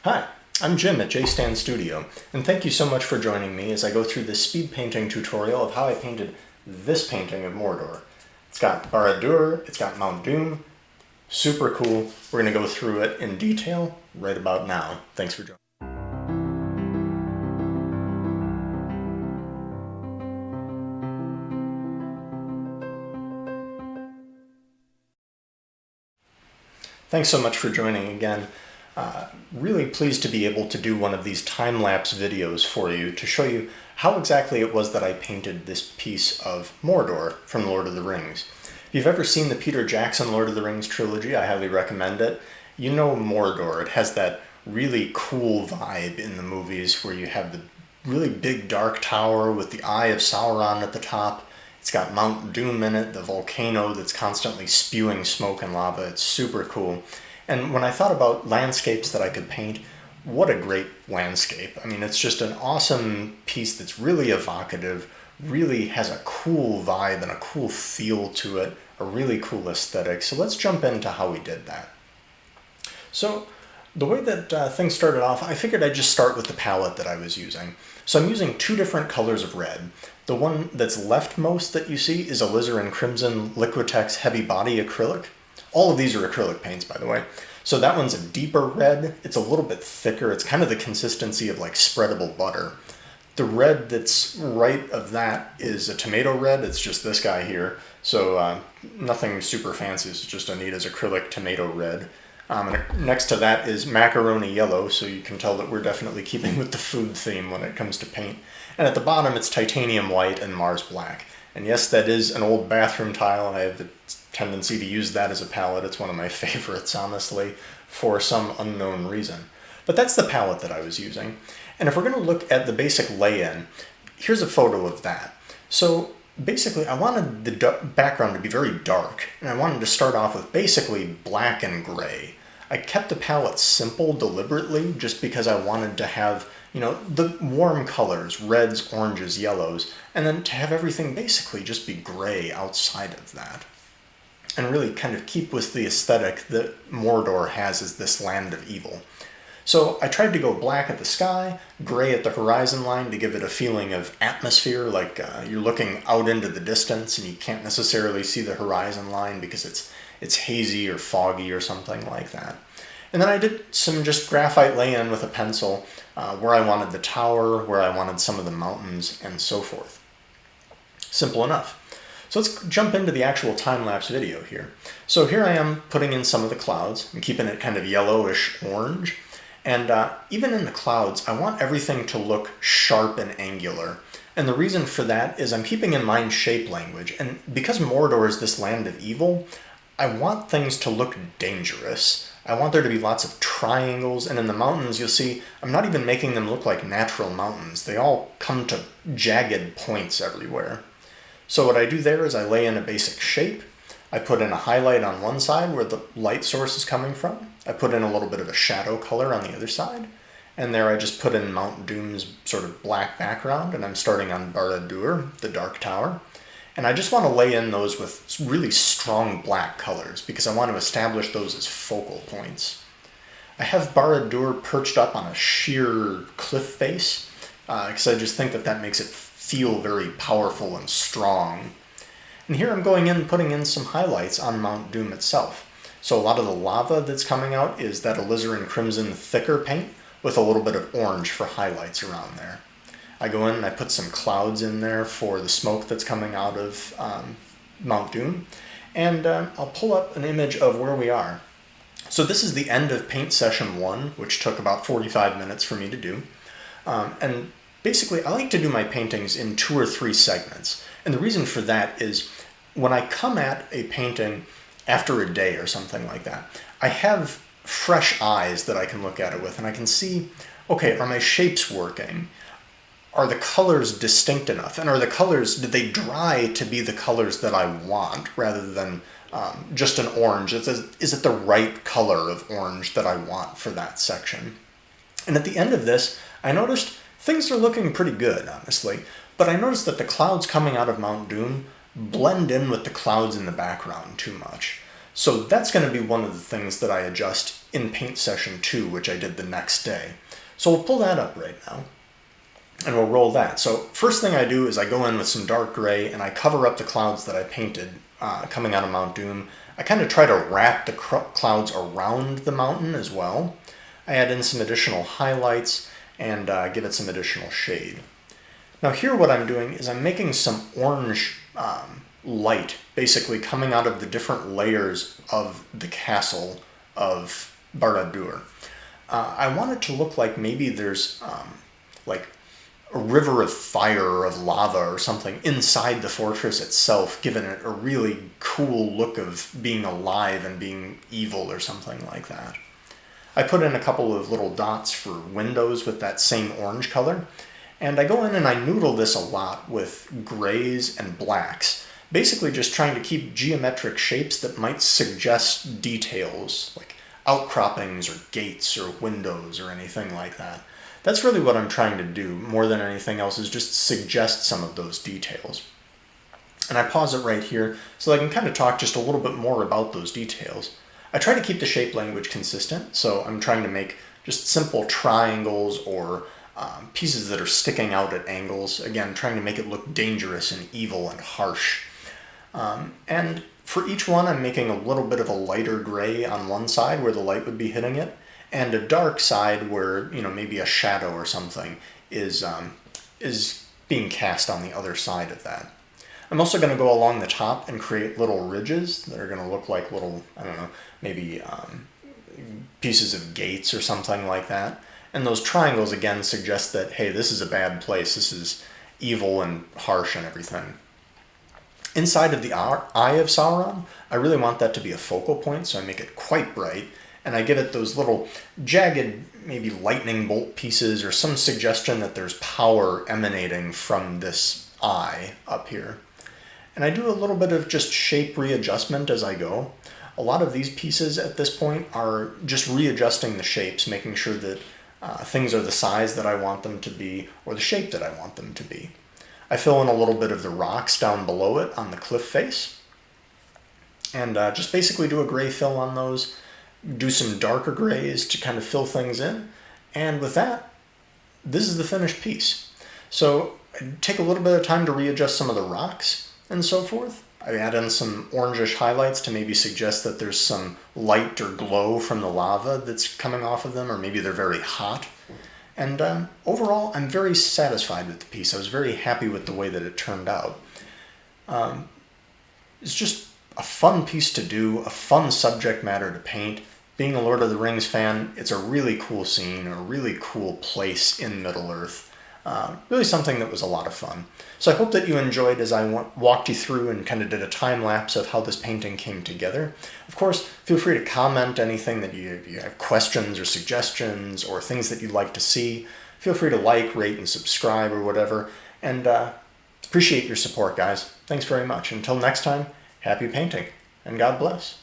Hi, I'm Jim at JStan Studio, and thank you so much for joining me as I go through this speed painting tutorial of how I painted this painting of Mordor. It's got Barad-Dur, it's got Mount Doom, super cool. We're going to go through it in detail right about now. Thanks for joining. Thanks so much for joining again. Really pleased to be able to do one of these time-lapse videos for you to show you how exactly it was that I painted this piece of Mordor from Lord of the Rings. If you've ever seen the Peter Jackson Lord of the Rings trilogy, I highly recommend it. You know Mordor. It has that really cool vibe in the movies where you have the really big dark tower with the Eye of Sauron at the top. It's got Mount Doom in it, the volcano that's constantly spewing smoke and lava. It's super cool. And when I thought about landscapes that I could paint, what a great landscape. I mean, it's just an awesome piece that's really evocative, really has a cool vibe and a cool feel to it, a really cool aesthetic. So let's jump into how we did that. So the way that things started off, I figured I'd just start with the palette that I was using. So I'm using two different colors of red. The one that's leftmost that you see is alizarin crimson Liquitex heavy body acrylic. All of these are acrylic paints, by the way. So that one's a deeper red. It's a little bit thicker. It's kind of the consistency of like spreadable butter. The red that's right of that is a tomato red. It's just this guy here. So nothing super fancy. It's just a neat as acrylic tomato red. And next to that is macaroni yellow, so you can tell that we're definitely keeping with the food theme when it comes to paint. And at the bottom it's titanium white and Mars black. And yes, that is an old bathroom tile. I have the tendency to use that as a palette. It's one of my favorites, honestly, for some unknown reason. But that's the palette that I was using. And if we're going to look at the basic lay-in, here's a photo of that. So basically, I wanted the background to be very dark, and I wanted to start off with basically black and gray. I kept the palette simple deliberately just because I wanted to have, you know, the warm colors, reds, oranges, yellows, and then to have everything basically just be gray outside of that. And really kind of keep with the aesthetic that Mordor has as this land of evil. So I tried to go black at the sky, gray at the horizon line to give it a feeling of atmosphere, like you're looking out into the distance and you can't necessarily see the horizon line because it's hazy or foggy or something like that. And then I did some just graphite lay-in with a pencil where I wanted the tower, where I wanted some of the mountains, and so forth. Simple enough. So let's jump into the actual time-lapse video here. So here I am putting in some of the clouds. I'm keeping it kind of yellowish orange. And even in the clouds, I want everything to look sharp and angular. And the reason for that is I'm keeping in mind shape language. And because Mordor is this land of evil, I want things to look dangerous. I want there to be lots of triangles, and in the mountains you'll see I'm not even making them look like natural mountains. They all come to jagged points everywhere. So what I do there is I lay in a basic shape. I put in a highlight on one side where the light source is coming from. I put in a little bit of a shadow color on the other side. And there I just put in Mount Doom's sort of black background, and I'm starting on Barad-Dur, the dark tower. And I just want to lay in those with really strong black colors because I want to establish those as focal points. I have Barad-Dur perched up on a sheer cliff face because I just think that that makes it feel very powerful and strong. And here I'm going in and putting in some highlights on Mount Doom itself. So a lot of the lava that's coming out is that alizarin crimson thicker paint with a little bit of orange for highlights around there. I go in and I put some clouds in there for the smoke that's coming out of Mount Doom. And I'll pull up an image of where we are. So this is the end of paint session 1, which took about 45 minutes for me to do. And basically, I like to do my paintings in 2 or 3 segments. And the reason for that is when I come at a painting after a day or something like that, I have fresh eyes that I can look at it with, and I can see, okay, are my shapes working? Are the colors distinct enough? And are the colors, did they dry to be the colors that I want rather than just an orange? Is it the right color of orange that I want for that section? And at the end of this, I noticed things are looking pretty good, honestly. But I noticed that the clouds coming out of Mount Doom blend in with the clouds in the background too much. So that's going to be one of the things that I adjust in paint session 2, which I did the next day. So we'll pull that up right now, and we'll roll that. So first thing I do is I go in with some dark gray, and I cover up the clouds that I painted coming out of Mount Doom. I kind of try to wrap the clouds around the mountain as well. I add in some additional highlights and give it some additional shade. Now here what I'm doing is I'm making some orange light, basically coming out of the different layers of the castle of Barad-Dur. I want it to look like maybe there's like a river of fire or of lava or something inside the fortress itself, giving it a really cool look of being alive and being evil or something like that. I put in a couple of little dots for windows with that same orange color, and I go in and I noodle this a lot with grays and blacks, basically just trying to keep geometric shapes that might suggest details, like outcroppings or gates or windows or anything like that. That's really what I'm trying to do, more than anything else, is just suggest some of those details. And I pause it right here so that I can kind of talk just a little bit more about those details. I try to keep the shape language consistent, so I'm trying to make just simple triangles or pieces that are sticking out at angles, again, trying to make it look dangerous and evil and harsh. And for each one, I'm making a little bit of a lighter gray on one side where the light would be hitting it, and a dark side where, you know, maybe a shadow or something is being cast on the other side of that. I'm also going to go along the top and create little ridges that are going to look like little, I don't know, maybe pieces of gates or something like that. And those triangles, again, suggest that, hey, this is a bad place. This is evil and harsh and everything. Inside of the eye of Sauron, I really want that to be a focal point, so I make it quite bright. And I give it those little jagged, maybe lightning bolt pieces or some suggestion that there's power emanating from this eye up here. And I do a little bit of just shape readjustment as I go. A lot of these pieces at this point are just readjusting the shapes, making sure that things are the size that I want them to be or the shape that I want them to be. I fill in a little bit of the rocks down below it on the cliff face, and just basically do a gray fill on those, do some darker grays to kind of fill things in, and with that, this is the finished piece. So I take a little bit of time to readjust some of the rocks and so forth. I add in some orangish highlights to maybe suggest that there's some light or glow from the lava that's coming off of them, or maybe they're very hot. And overall, I'm very satisfied with the piece. I was very happy with the way that it turned out. It's just a fun piece to do, a fun subject matter to paint. Being a Lord of the Rings fan, it's a really cool scene, a really cool place in Middle-earth. Really something that was a lot of fun. So I hope that you enjoyed as I walked you through and kind of did a time lapse of how this painting came together. Of course, feel free to comment anything that you have questions or suggestions or things that you'd like to see. Feel free to like, rate, and subscribe or whatever. And appreciate your support, guys. Thanks very much. Until next time, happy painting, and God bless.